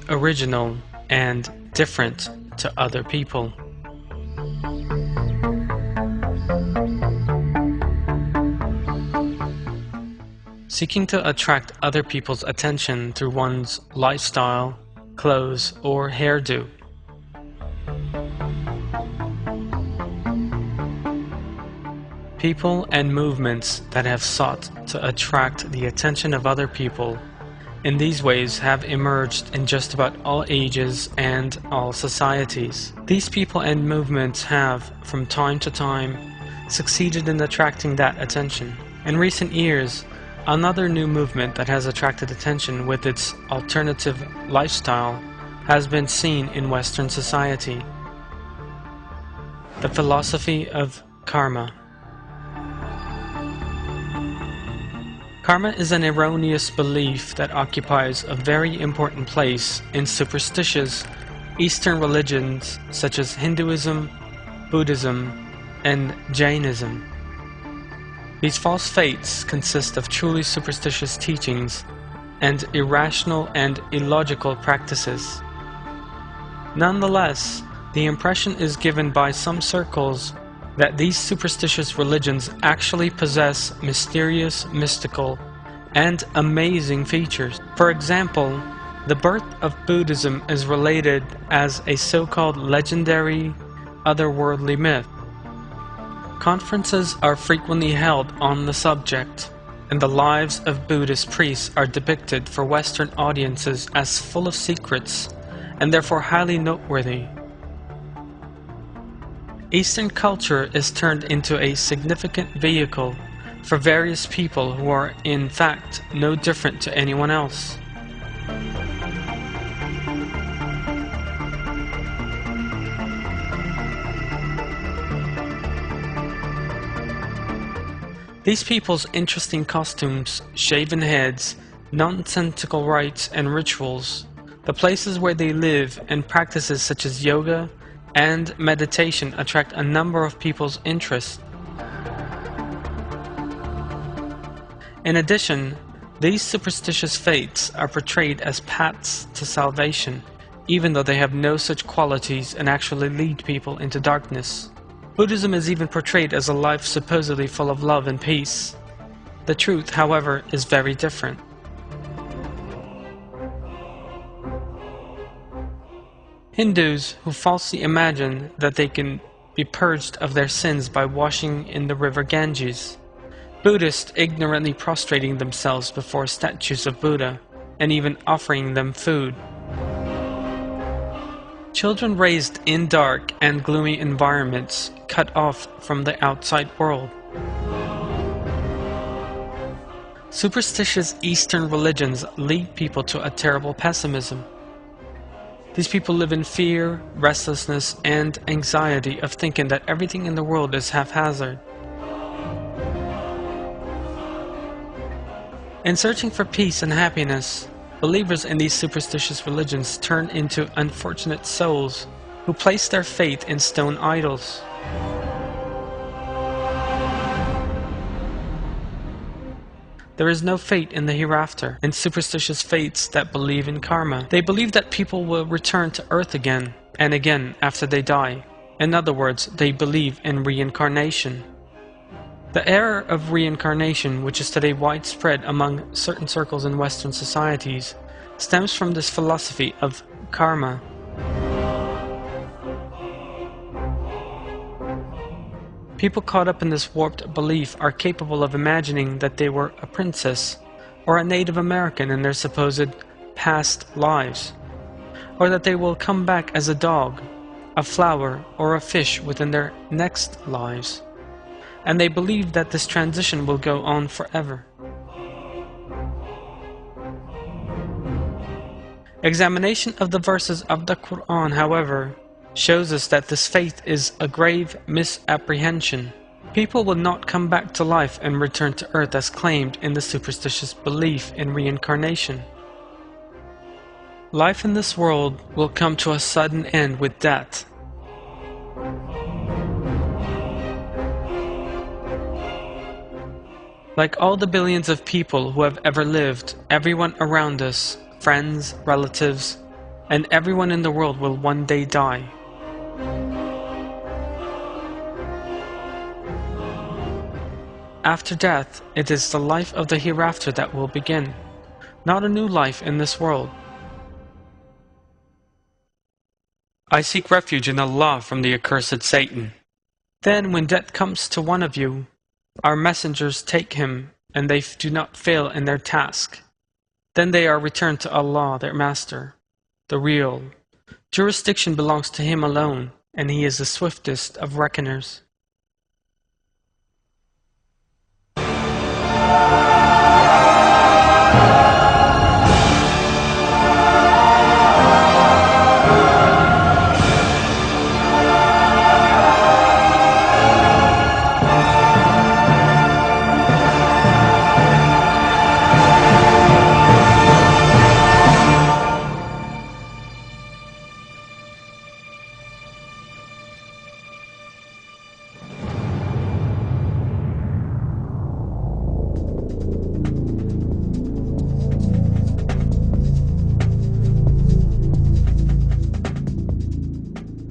original and different to other people. Seeking to attract other people's attention through one's lifestyle, clothes, or hairdo. People and movements that have sought to attract the attention of other people in these ways have emerged in just about all ages and all societies. These people and movements have, from time to time, succeeded in attracting that attention. In recent years, another new movement that has attracted attention with its alternative lifestyle has been seen in Western society. The philosophy of karma. Karma is an erroneous belief that occupies a very important place in superstitious Eastern religions such as Hinduism, Buddhism, and Jainism. These false faiths consist of truly superstitious teachings and irrational and illogical practices. Nonetheless, the impression is given by some circles that these superstitious religions actually possess mysterious, mystical, and amazing features. For example, the birth of Buddhism is related as a so-called legendary, otherworldly myth. Conferences are frequently held on the subject, and the lives of Buddhist priests are depicted for Western audiences as full of secrets, and therefore highly noteworthy. Eastern culture is turned into a significant vehicle for various people who are in fact no different to anyone else. These people's interesting costumes, shaven heads, nonsensical rites and rituals, the places where they live, and practices such as yoga and meditation attract a number of people's interest. In addition, these superstitious faiths are portrayed as paths to salvation, even though they have no such qualities and actually lead people into darkness. Buddhism is even portrayed as a life supposedly full of love and peace. The truth, however, is very different. Hindus who falsely imagine that they can be purged of their sins by washing in the river Ganges. Buddhists ignorantly prostrating themselves before statues of Buddha and even offering them food. Children raised in dark and gloomy environments, cut off from the outside world. Superstitious Eastern religions lead people to a terrible pessimism. These people live in fear, restlessness, and anxiety of thinking that everything in the world is haphazard. In searching for peace and happiness, believers in these superstitious religions turn into unfortunate souls who place their faith in stone idols. There is no fate in the hereafter in superstitious faiths that believe in karma. They believe that people will return to earth again and again after they die. In other words, they believe in reincarnation. The error of reincarnation, which is today widespread among certain circles in Western societies, stems from this philosophy of karma. People caught up in this warped belief are capable of imagining that they were a princess or a Native American in their supposed past lives, or that they will come back as a dog, a flower, or a fish within their next lives, and they believe that this transition will go on forever. Examination of the verses of the Quran, however, shows us that this faith is a grave misapprehension. People will not come back to life and return to earth as claimed in the superstitious belief in reincarnation. Life in this world will come to a sudden end with death. Like all the billions of people who have ever lived, everyone around us, friends, relatives, and everyone in the world will one day die. After death, it is the life of the hereafter that will begin, not a new life in this world. I seek refuge in Allah from the accursed Satan. Then when death comes to one of you, our messengers take him, and they do not fail in their task. Then they are returned to Allah, their Master, the Real. Jurisdiction belongs to Him alone, and He is the swiftest of reckoners.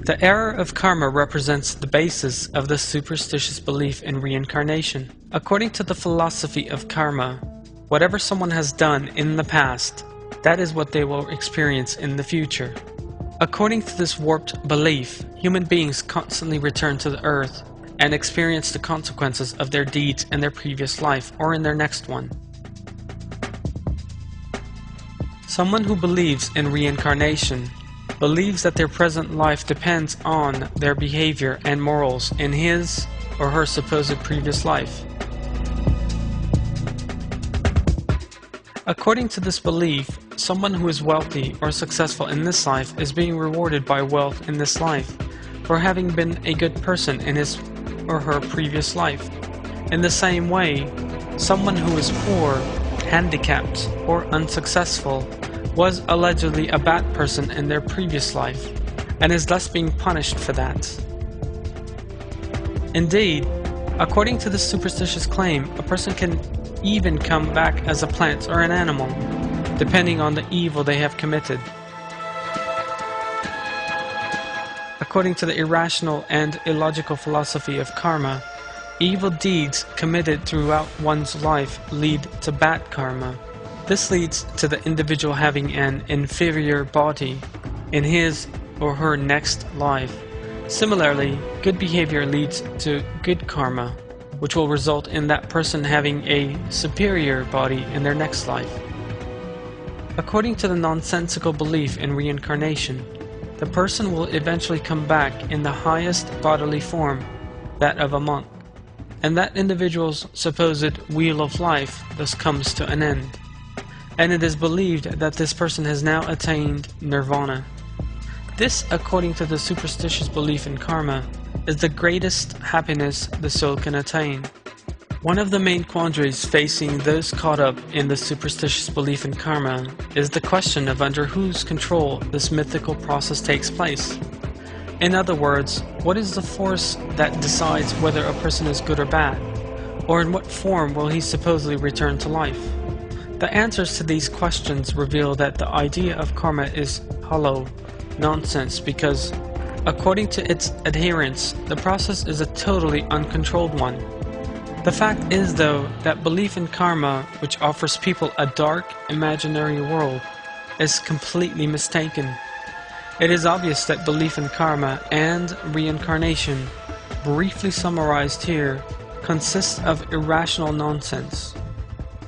The error of karma represents the basis of the superstitious belief in reincarnation. According to the philosophy of karma, whatever someone has done in the past, that is what they will experience in the future. According to this warped belief, human beings constantly return to the earth and experience the consequences of their deeds in their previous life or in their next one. Someone who believes in reincarnation believes that their present life depends on their behavior and morals in his or her supposed previous life. According to this belief, someone who is wealthy or successful in this life is being rewarded by wealth in this life for having been a good person in his or her previous life. In the same way, someone who is poor, handicapped, or unsuccessful was allegedly a bad person in their previous life, and is thus being punished for that. Indeed, according to this superstitious claim, a person can even come back as a plant or an animal, depending on the evil they have committed. According to the irrational and illogical philosophy of karma, evil deeds committed throughout one's life lead to bad karma. This leads to the individual having an inferior body in his or her next life. Similarly, good behavior leads to good karma, which will result in that person having a superior body in their next life. According to the nonsensical belief in reincarnation, the person will eventually come back in the highest bodily form, that of a monk, and that individual's supposed wheel of life thus comes to an end. And it is believed that this person has now attained nirvana. This, according to the superstitious belief in karma, is the greatest happiness the soul can attain. One of the main quandaries facing those caught up in the superstitious belief in karma is the question of under whose control this mythical process takes place. In other words, what is the force that decides whether a person is good or bad? Or in what form will he supposedly return to life? The answers to these questions reveal that the idea of karma is hollow nonsense because, according to its adherents, the process is a totally uncontrolled one. The fact is, though, that belief in karma, which offers people a dark, imaginary world, is completely mistaken. It is obvious that belief in karma and reincarnation, briefly summarized here, consists of irrational nonsense.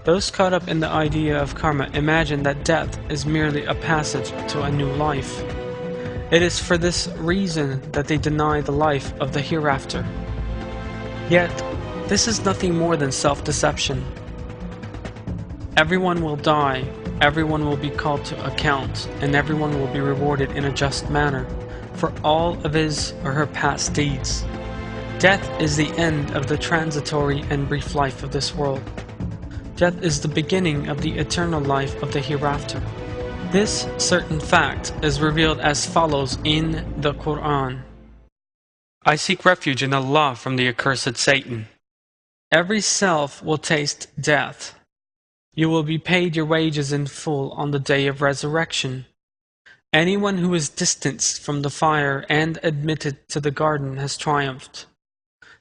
Those caught up in the idea of karma imagine that death is merely a passage to a new life. It is for this reason that they deny the life of the hereafter. Yet, this is nothing more than self-deception. Everyone will die, everyone will be called to account, and everyone will be rewarded in a just manner for all of his or her past deeds. Death is the end of the transitory and brief life of this world. Death is the beginning of the eternal life of the hereafter. This certain fact is revealed as follows in the Quran. I seek refuge in Allah from the accursed Satan. Every self will taste death. You will be paid your wages in full on the day of resurrection. Anyone who is distanced from the fire and admitted to the garden has triumphed.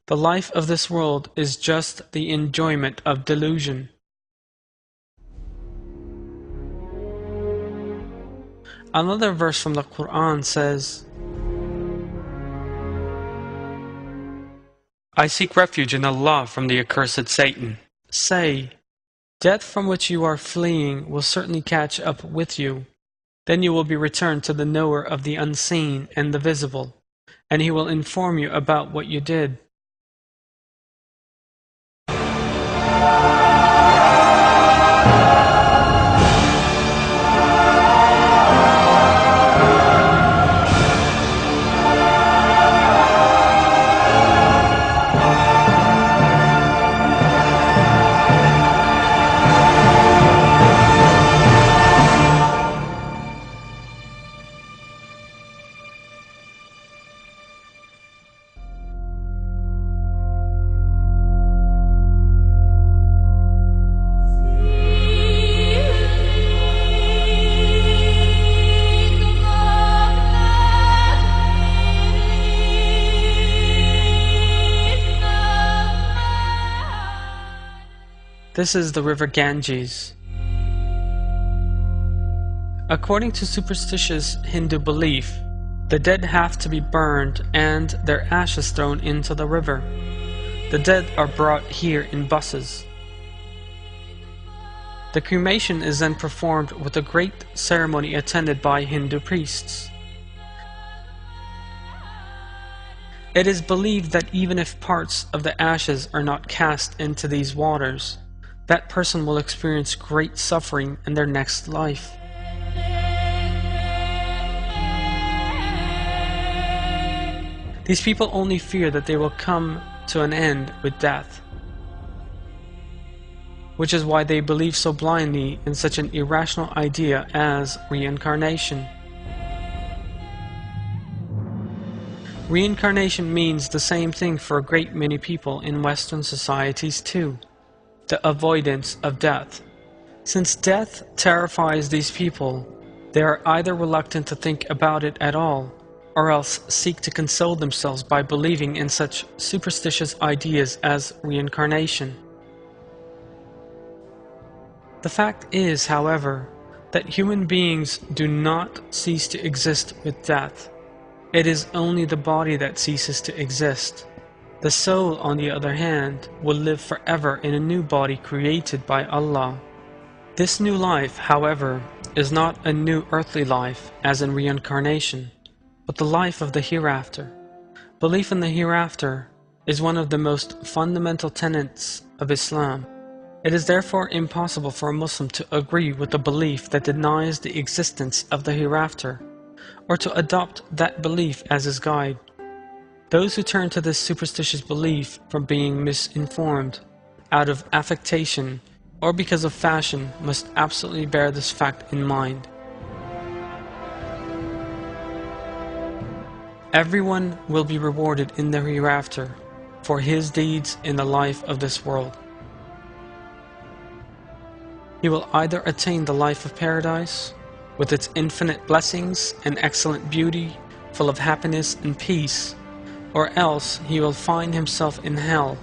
The life of this world is just the enjoyment of delusion. Another verse from the Quran says, I seek refuge in Allah from the accursed Satan. Say, death from which you are fleeing will certainly catch up with you. Then you will be returned to the knower of the unseen and the visible, and he will inform you about what you did. This is the river Ganges. According to superstitious Hindu belief, the dead have to be burned and their ashes thrown into the river. The dead are brought here in buses. The cremation is then performed with a great ceremony attended by Hindu priests. It is believed that even if parts of the ashes are not cast into these waters, that person will experience great suffering in their next life. These people only fear that they will come to an end with death, which is why they believe so blindly in such an irrational idea as reincarnation. Reincarnation means the same thing for a great many people in Western societies too. The avoidance of death. Since death terrifies these people, they are either reluctant to think about it at all, or else seek to console themselves by believing in such superstitious ideas as reincarnation. The fact is, however, that human beings do not cease to exist with death. It is only the body that ceases to exist. The soul, on the other hand, will live forever in a new body created by Allah. This new life, however, is not a new earthly life, as in reincarnation, but the life of the hereafter. Belief in the hereafter is one of the most fundamental tenets of Islam. It is therefore impossible for a Muslim to agree with a belief that denies the existence of the hereafter, or to adopt that belief as his guide. Those who turn to this superstitious belief from being misinformed, out of affectation, or because of fashion must absolutely bear this fact in mind. Everyone will be rewarded in the hereafter for his deeds in the life of this world. He will either attain the life of paradise, with its infinite blessings and excellent beauty, full of happiness and peace, or else he will find himself in hell,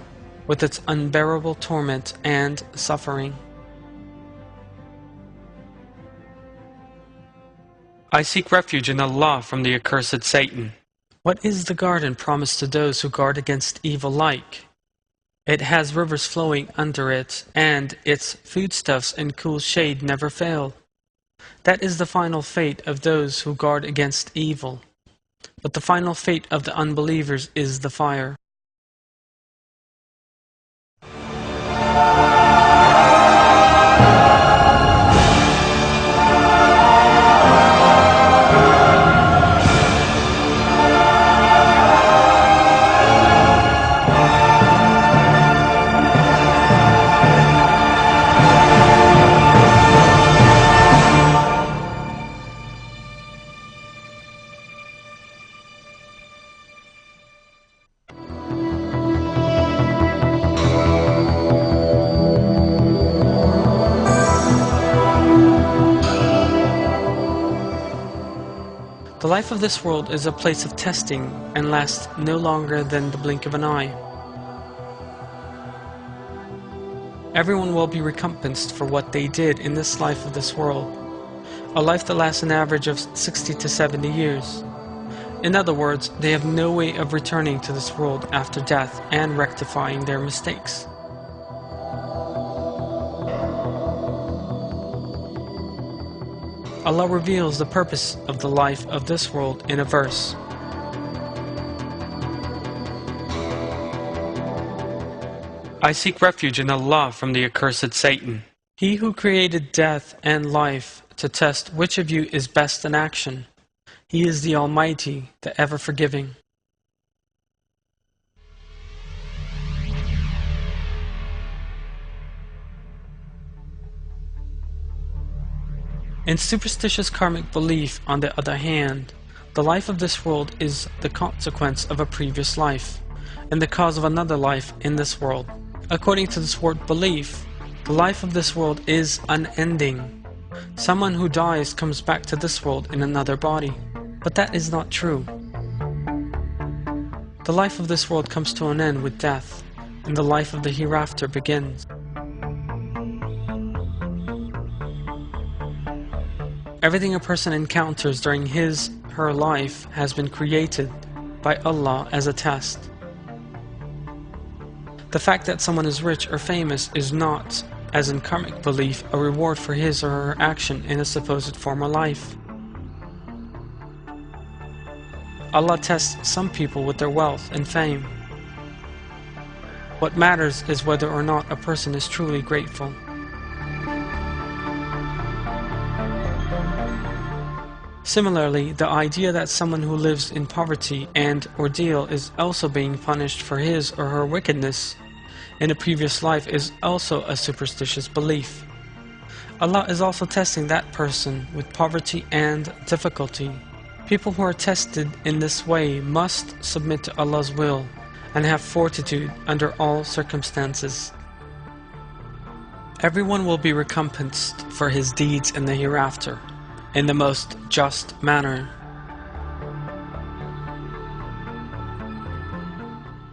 with its unbearable torment and suffering. I seek refuge in Allah from the accursed Satan. What is the garden promised to those who guard against evil like? It has rivers flowing under it, and its foodstuffs and cool shade never fail. That is the final fate of those who guard against evil. But the final fate of the unbelievers is the fire. The life of this world is a place of testing and lasts no longer than the blink of an eye. Everyone will be recompensed for what they did in this life of this world, a life that lasts an average of 60 to 70 years. In other words, they have no way of returning to this world after death and rectifying their mistakes. Allah reveals the purpose of the life of this world in a verse. I seek refuge in Allah from the accursed Satan. He who created death and life to test which of you is best in action. He is the Almighty, the ever-forgiving. In superstitious karmic belief, on the other hand, the life of this world is the consequence of a previous life, and the cause of another life in this world. According to this word belief, the life of this world is unending. Someone who dies comes back to this world in another body, but that is not true. The life of this world comes to an end with death, and the life of the hereafter begins. Everything a person encounters during his/her life has been created by Allah as a test. The fact that someone is rich or famous is not, as in karmic belief, a reward for his or her action in a supposed former life. Allah tests some people with their wealth and fame. What matters is whether or not a person is truly grateful. Similarly, the idea that someone who lives in poverty and ordeal is also being punished for his or her wickedness in a previous life is also a superstitious belief. Allah is also testing that person with poverty and difficulty. People who are tested in this way must submit to Allah's will and have fortitude under all circumstances. Everyone will be recompensed for his deeds in the hereafter, in the most just manner.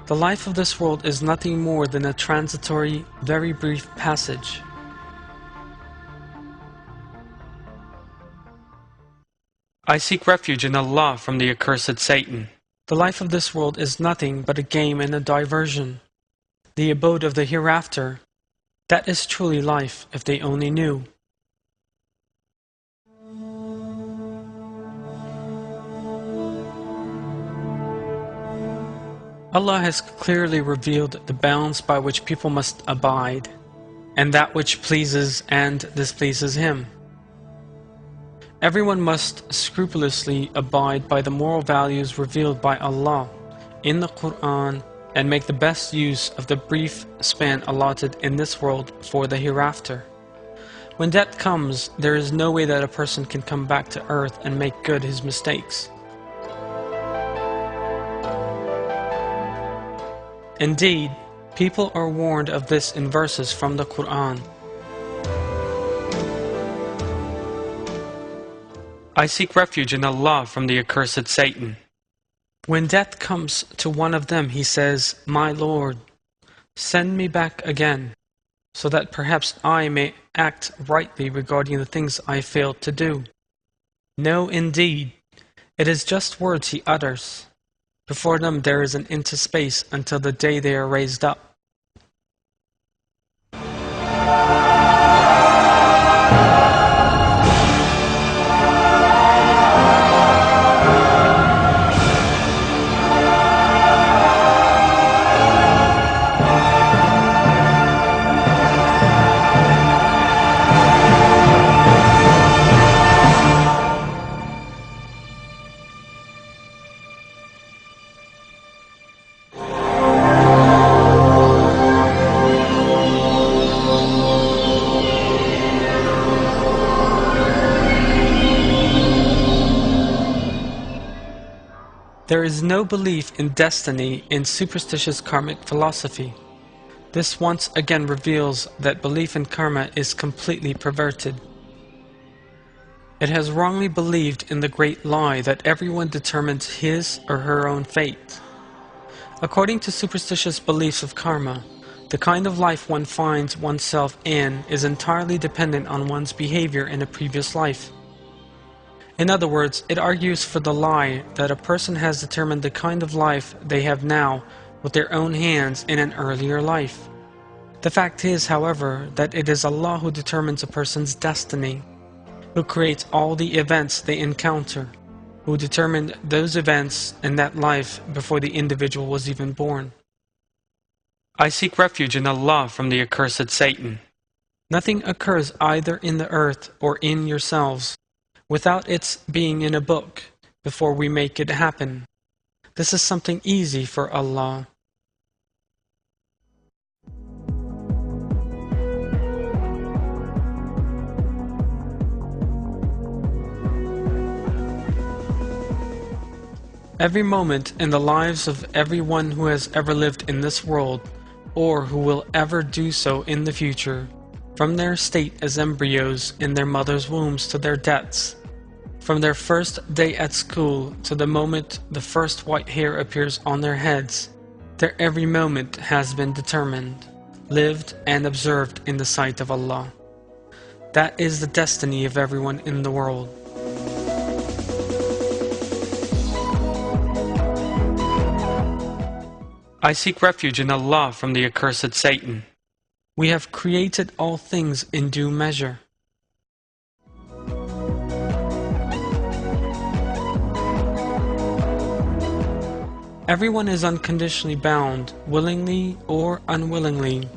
The life of this world is nothing more than a transitory, very brief passage. I seek refuge in Allah from the accursed Satan. The life of this world is nothing but a game and a diversion. The abode of the hereafter, that is truly life if they only knew. Allah has clearly revealed the bounds by which people must abide, and that which pleases and displeases Him. Everyone must scrupulously abide by the moral values revealed by Allah in the Quran and make the best use of the brief span allotted in this world for the hereafter. When death comes, there is no way that a person can come back to earth and make good his mistakes. Indeed, people are warned of this in verses from the Quran. I seek refuge in Allah from the accursed Satan. When death comes to one of them, he says, "My Lord, send me back again, so that perhaps I may act rightly regarding the things I failed to do." No, indeed, it is just words he utters. Before them there is an empty space until the day they are raised up. There is no belief in destiny in superstitious karmic philosophy. This once again reveals that belief in karma is completely perverted. It has wrongly believed in the great lie that everyone determines his or her own fate. According to superstitious beliefs of karma, the kind of life one finds oneself in is entirely dependent on one's behavior in a previous life. In other words, it argues for the lie that a person has determined the kind of life they have now with their own hands in an earlier life. The fact is, however, that it is Allah who determines a person's destiny, who creates all the events they encounter, who determined those events in that life before the individual was even born. I seek refuge in Allah from the accursed Satan. Nothing occurs either in the earth or in yourselves without its being in a book before we make it happen. This is something easy for Allah. Every moment in the lives of everyone who has ever lived in this world, or who will ever do so in the future, from their state as embryos in their mother's wombs to their deaths, from their first day at school to the moment the first white hair appears on their heads, their every moment has been determined, lived and observed in the sight of Allah. That is the destiny of everyone in the world. I seek refuge in Allah from the accursed Satan. We have created all things in due measure. Everyone is unconditionally bound, willingly or unwillingly,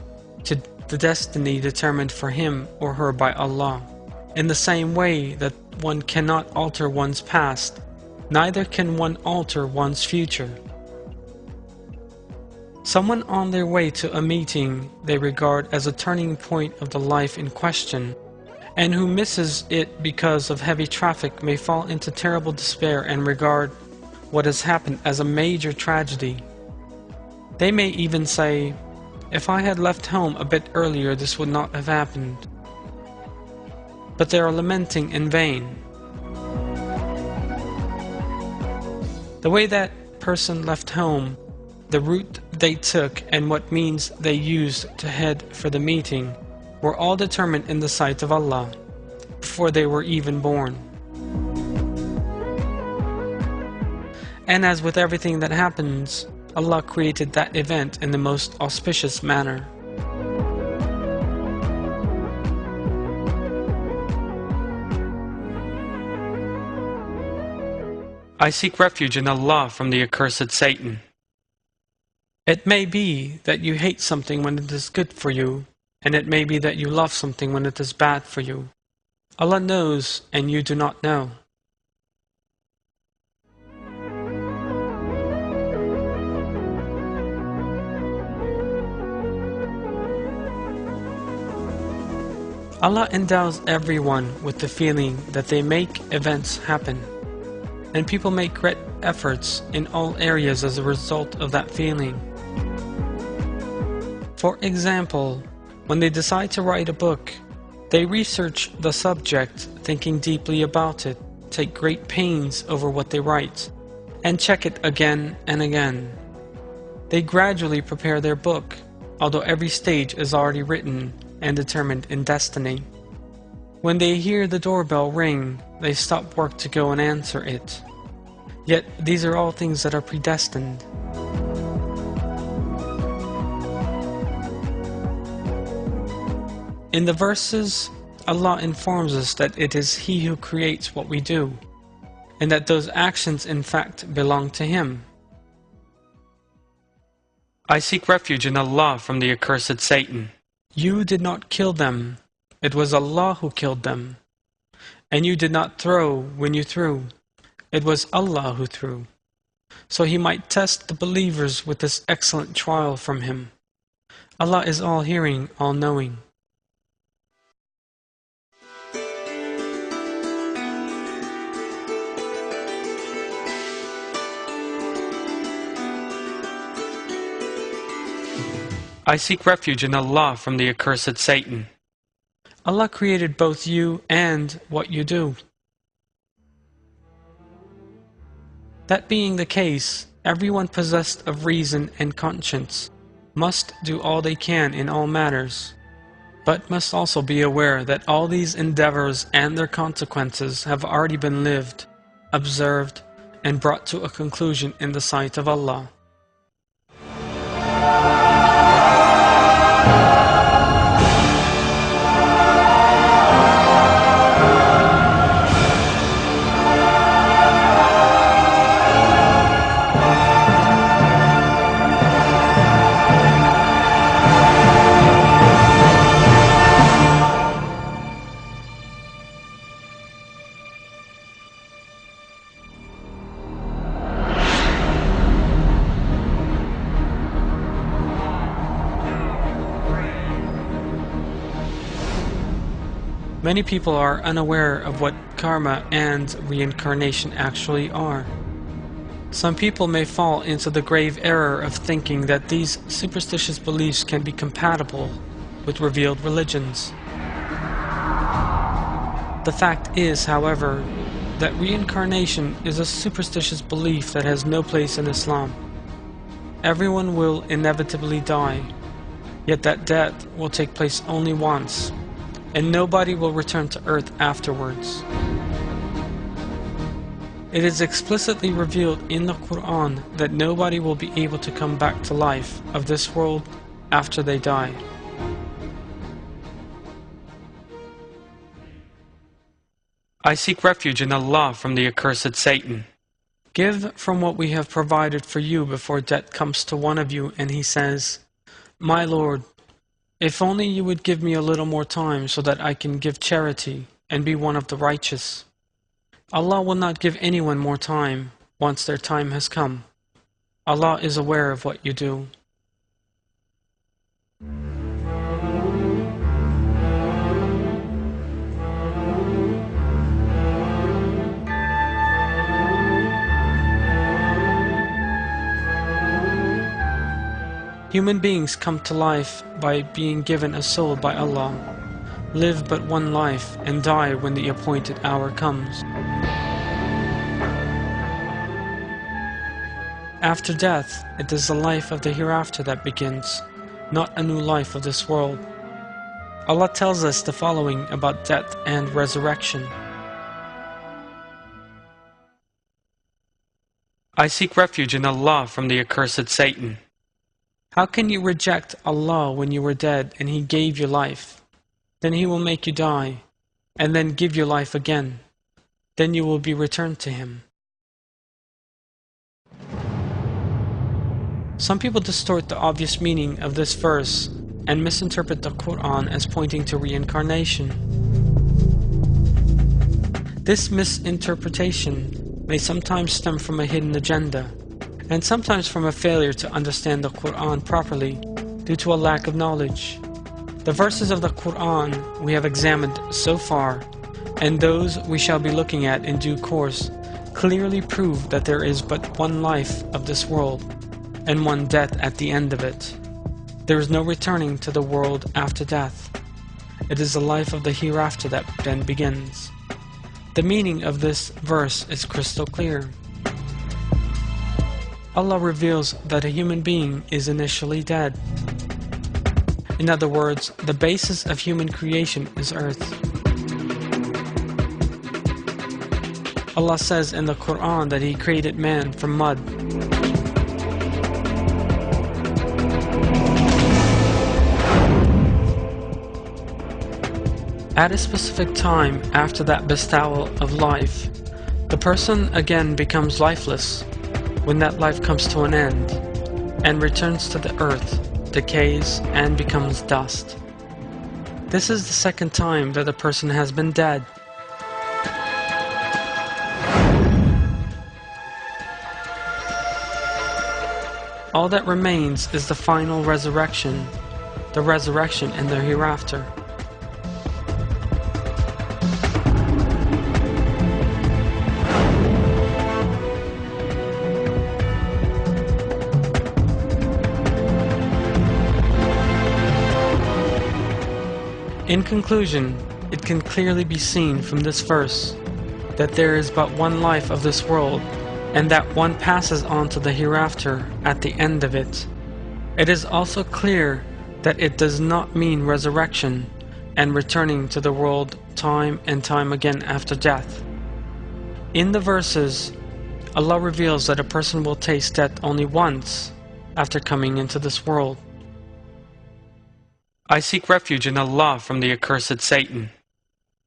to the destiny determined for him or her by Allah. In the same way that one cannot alter one's past, neither can one alter one's future. Someone on their way to a meeting they regard as a turning point of the life in question, and who misses it because of heavy traffic may fall into terrible despair and regard what has happened as a major tragedy. They may even say, "If I had left home a bit earlier, this would not have happened." But they are lamenting in vain. The way that person left home, the route they took, and what means they used to head for the meeting were all determined in the sight of Allah before they were even born. And as with everything that happens, Allah created that event in the most auspicious manner. I seek refuge in Allah from the accursed Satan. It may be that you hate something when it is good for you, and it may be that you love something when it is bad for you. Allah knows, and you do not know. Allah endows everyone with the feeling that they make events happen, and people make great efforts in all areas as a result of that feeling. For example, when they decide to write a book, they research the subject, thinking deeply about it, take great pains over what they write, and check it again and again. They gradually prepare their book, although every stage is already written and determined in destiny. When they hear the doorbell ring, they stop work to go and answer it. Yet these are all things that are predestined. In the verses, Allah informs us that it is He who creates what we do, and that those actions in fact belong to Him. I seek refuge in Allah from the accursed Satan. You did not kill them, it was Allah who killed them. And you did not throw when you threw, it was Allah who threw. So He might test the believers with this excellent trial from Him. Allah is all-hearing, all-knowing. I seek refuge in Allah from the accursed Satan. Allah created both you and what you do. That being the case, everyone possessed of reason and conscience must do all they can in all matters, but must also be aware that all these endeavors and their consequences have already been lived, observed, and brought to a conclusion in the sight of Allah. Many people are unaware of what karma and reincarnation actually are. Some people may fall into the grave error of thinking that these superstitious beliefs can be compatible with revealed religions. The fact is, however, that reincarnation is a superstitious belief that has no place in Islam. Everyone will inevitably die, yet that death will take place only once, and nobody will return to earth afterwards. It is explicitly revealed in the Quran that nobody will be able to come back to life of this world after they die. I seek refuge in Allah from the accursed Satan. Give from what we have provided for you before death comes to one of you and he says, "My Lord, if only you would give me a little more time so that I can give charity and be one of the righteous." Allah will not give anyone more time once their time has come. Allah is aware of what you do. Human beings come to life by being given a soul by Allah, live but one life, and die when the appointed hour comes. After death, it is the life of the hereafter that begins, not a new life of this world. Allah tells us the following about death and resurrection. I seek refuge in Allah from the accursed Satan. How can you reject Allah when you were dead and He gave you life? Then He will make you die, and then give you life again. Then you will be returned to Him. Some people distort the obvious meaning of this verse and misinterpret the Quran as pointing to reincarnation. This misinterpretation may sometimes stem from a hidden agenda, and sometimes from a failure to understand the Quran properly due to a lack of knowledge. The verses of the Quran we have examined so far, and those we shall be looking at in due course, clearly prove that there is but one life of this world, and one death at the end of it. There is no returning to the world after death. It is the life of the hereafter that then begins. The meaning of this verse is crystal clear. Allah reveals that a human being is initially dead. In other words, the basis of human creation is earth. Allah says in the Quran that He created man from mud. At a specific time after that bestowal of life, the person again becomes lifeless. When that life comes to an end and returns to the earth, decays and becomes dust. This is the second time that a person has been dead. All that remains is the final resurrection, the resurrection in the hereafter. In conclusion, it can clearly be seen from this verse that there is but one life of this world, and that one passes on to the hereafter at the end of it. It is also clear that it does not mean resurrection and returning to the world time and time again after death. In the verses, Allah reveals that a person will taste death only once after coming into this world. I seek refuge in Allah from the accursed Satan.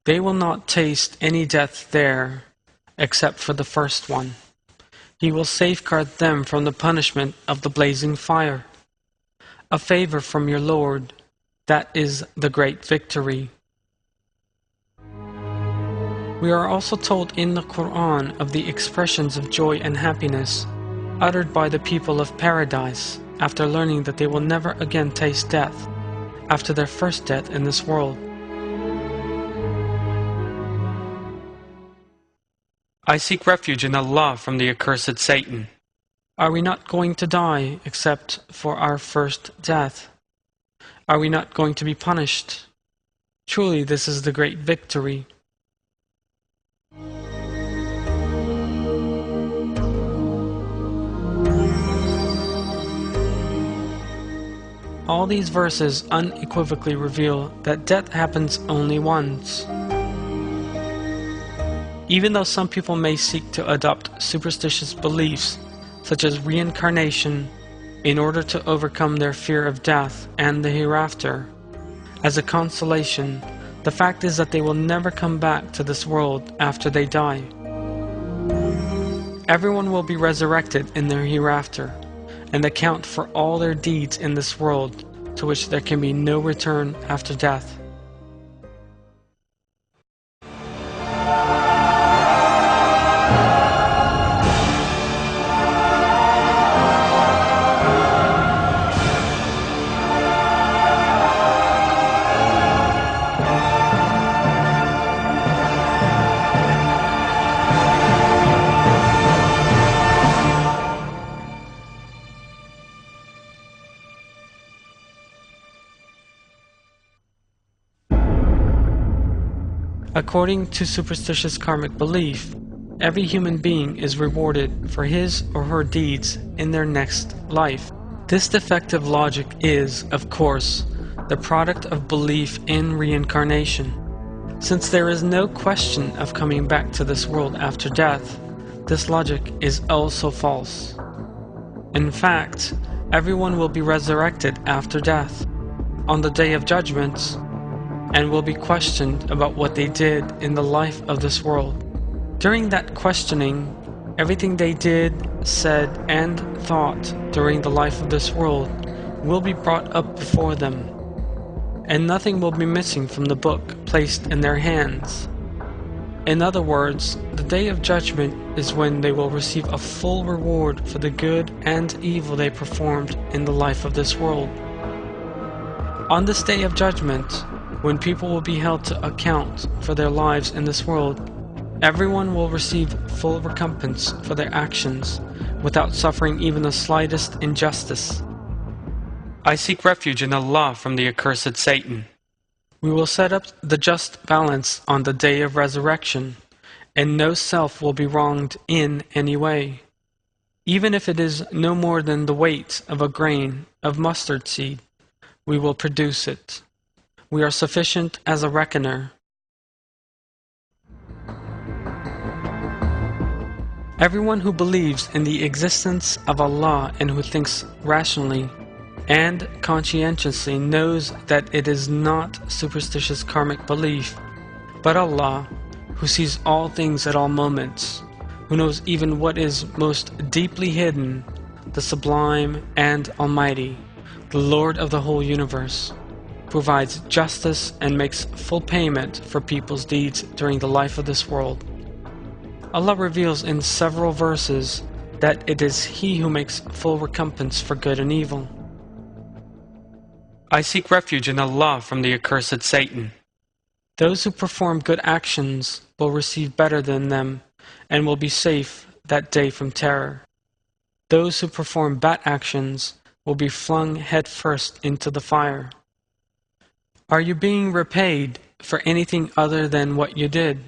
They will not taste any death there except for the first one. He will safeguard them from the punishment of the blazing fire. A favor from your Lord, that is the great victory. We are also told in the Quran of the expressions of joy and happiness uttered by the people of paradise after learning that they will never again taste death after their first death in this world. I seek refuge in Allah from the accursed Satan. Are we not going to die except for our first death? Are we not going to be punished? Truly, this is the great victory. All these verses unequivocally reveal that death happens only once. Even though some people may seek to adopt superstitious beliefs, such as reincarnation, in order to overcome their fear of death and the hereafter, as a consolation, the fact is that they will never come back to this world after they die. Everyone will be resurrected in their hereafter, and account for all their deeds in this world, to which there can be no return after death. According to superstitious karmic belief, every human being is rewarded for his or her deeds in their next life. This defective logic is, of course, the product of belief in reincarnation. Since there is no question of coming back to this world after death, this logic is also false. In fact, everyone will be resurrected after death, on the day of judgment, and will be questioned about what they did in the life of this world. During that questioning, everything they did, said, and thought during the life of this world will be brought up before them, and nothing will be missing from the book placed in their hands. In other words, the day of judgment is when they will receive a full reward for the good and evil they performed in the life of this world. On this day of judgment, when people will be held to account for their lives in this world, everyone will receive full recompense for their actions without suffering even the slightest injustice. I seek refuge in Allah from the accursed Satan. We will set up the just balance on the day of resurrection, and no self will be wronged in any way, even if it is no more than the weight of a grain of mustard seed. We will produce it. We are sufficient as a reckoner. Everyone who believes in the existence of Allah and who thinks rationally and conscientiously knows that it is not superstitious karmic belief, but Allah, who sees all things at all moments, who knows even what is most deeply hidden, the Sublime and Almighty, the Lord of the whole universe, provides justice and makes full payment for people's deeds during the life of this world. Allah reveals in several verses that it is He who makes full recompense for good and evil. I seek refuge in Allah from the accursed Satan. Those who perform good actions will receive better than them and will be safe that day from terror. Those who perform bad actions will be flung headfirst into the fire. Are you being repaid for anything other than what you did?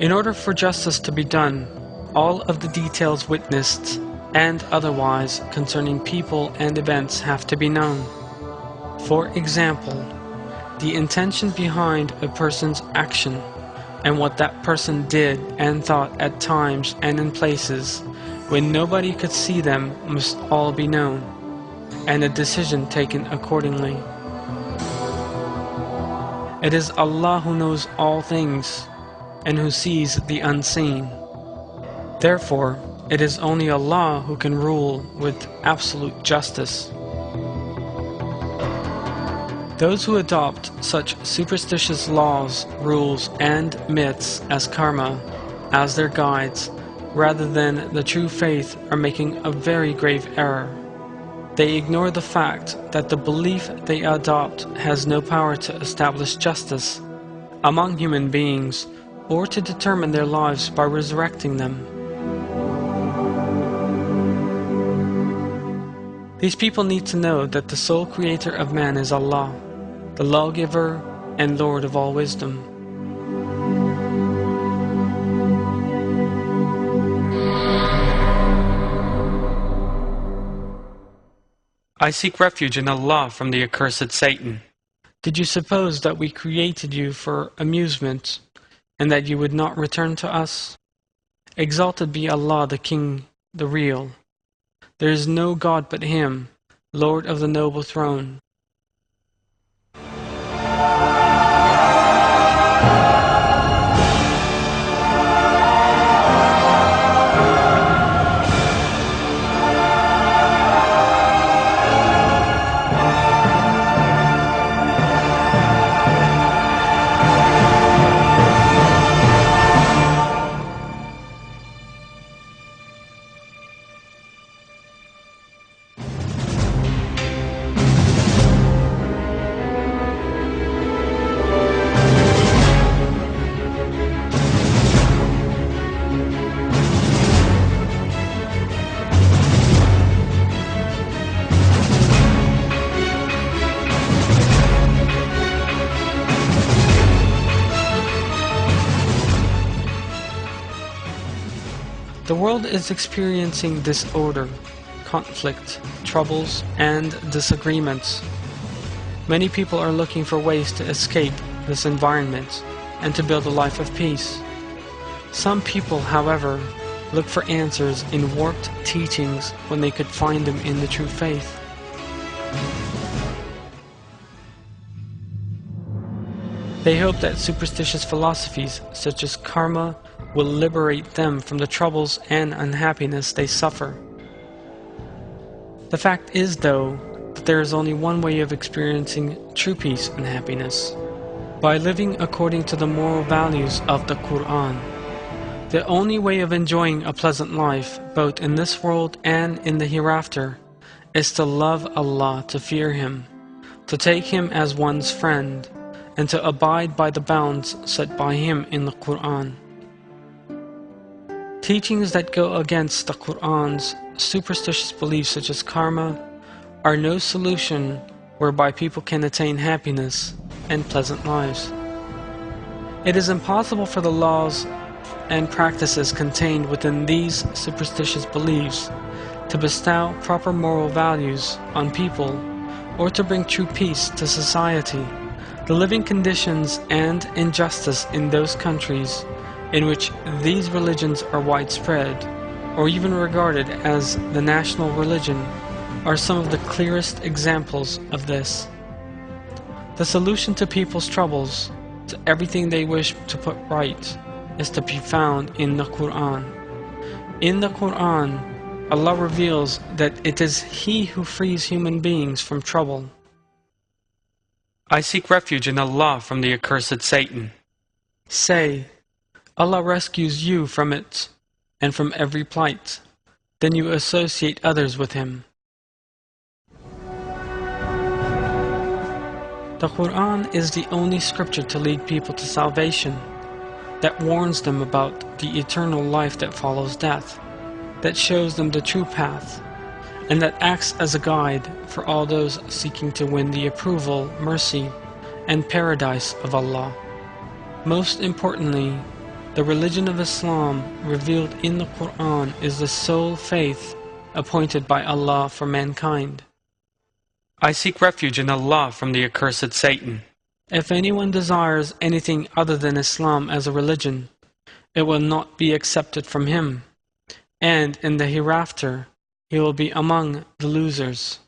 In order for justice to be done, all of the details witnessed and otherwise concerning people and events have to be known. For example, the intention behind a person's action and what that person did and thought at times and in places when nobody could see them must all be known, and a decision taken accordingly. It is Allah who knows all things and who sees the unseen. Therefore, it is only Allah who can rule with absolute justice. Those who adopt such superstitious laws, rules, and myths as karma as their guides, rather than the true faith, are making a very grave error. They ignore the fact that the belief they adopt has no power to establish justice among human beings or to determine their lives by resurrecting them. These people need to know that the sole creator of man is Allah, the lawgiver and Lord of all wisdom. I seek refuge in Allah from the accursed Satan. Did you suppose that we created you for amusement, and that you would not return to us? Exalted be Allah, the King, the Real. There is no God but Him, Lord of the noble throne. The world is experiencing disorder, conflict, troubles, and disagreements. Many people are looking for ways to escape this environment and to build a life of peace. Some people, however, look for answers in warped teachings when they could find them in the true faith. They hope that superstitious philosophies such as karma will liberate them from the troubles and unhappiness they suffer. The fact is, though, that there is only one way of experiencing true peace and happiness: by living according to the moral values of the Quran. The only way of enjoying a pleasant life, both in this world and in the hereafter, is to love Allah, to fear Him, to take Him as one's friend, and to abide by the bounds set by Him in the Quran. Teachings that go against the Quran's superstitious beliefs such as karma are no solution whereby people can attain happiness and pleasant lives. It is impossible for the laws and practices contained within these superstitious beliefs to bestow proper moral values on people or to bring true peace to society. The living conditions and injustice in those countries in which these religions are widespread, or even regarded as the national religion, are some of the clearest examples of this. The solution to people's troubles, to everything they wish to put right, is to be found in the Quran. In the Quran, Allah reveals that it is He who frees human beings from trouble. I seek refuge in Allah from the accursed Satan. Say, Allah rescues you from it and from every plight. Then you associate others with Him. The Quran is the only scripture to lead people to salvation, that warns them about the eternal life that follows death, that shows them the true path, and that acts as a guide for all those seeking to win the approval, mercy, and paradise of Allah. Most importantly, The religion of Islam, revealed in the Quran, is the sole faith appointed by Allah for mankind. I seek refuge in Allah from the accursed Satan. If anyone desires anything other than Islam as a religion, it will not be accepted from him, and in the hereafter he will be among the losers.